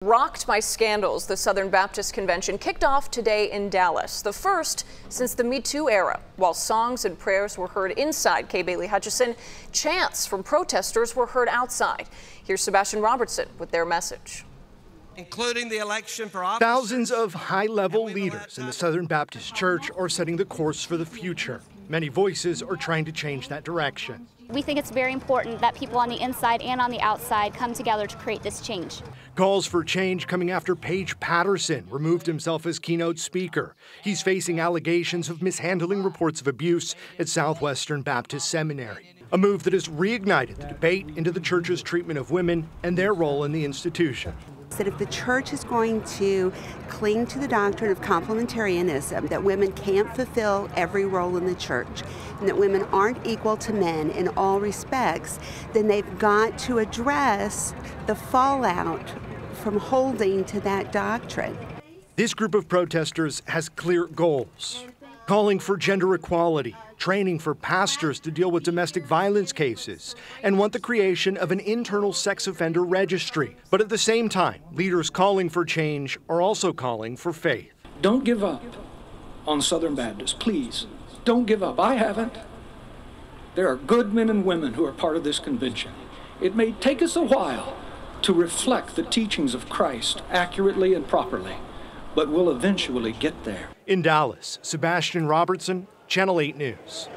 Rocked by scandals, the Southern Baptist Convention kicked off today in Dallas, the first since the Me Too era. While songs and prayers were heard inside, Kay Bailey Hutchison, chants from protesters were heard outside. Here's Sebastian Robertson with their message. Including the election for office. Thousands of high-level leaders in the Southern Baptist Church are setting the course for the future. Many voices are trying to change that direction. We think it's very important that people on the inside and on the outside come together to create this change. Calls for change coming after Paige Patterson removed himself as keynote speaker. He's facing allegations of mishandling reports of abuse at Southwestern Baptist Seminary, a move that has reignited the debate into the church's treatment of women and their role in the institution. That if the church is going to cling to the doctrine of complementarianism, that women can't fulfill every role in the church, and that women aren't equal to men in all respects, then they've got to address the fallout from holding to that doctrine. This group of protesters has clear goals, calling for gender equality, training for pastors to deal with domestic violence cases, and want the creation of an internal sex offender registry. But at the same time, leaders calling for change are also calling for faith. Don't give up on Southern Baptist, please. Don't give up. I haven't. There are good men and women who are part of this convention. It may take us a while to reflect the teachings of Christ accurately and properly, but we'll eventually get there. In Dallas, Sebastian Robertson, Channel 8 News.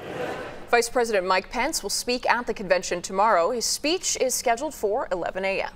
Vice President Mike Pence will speak at the convention tomorrow. His speech is scheduled for 11 a.m.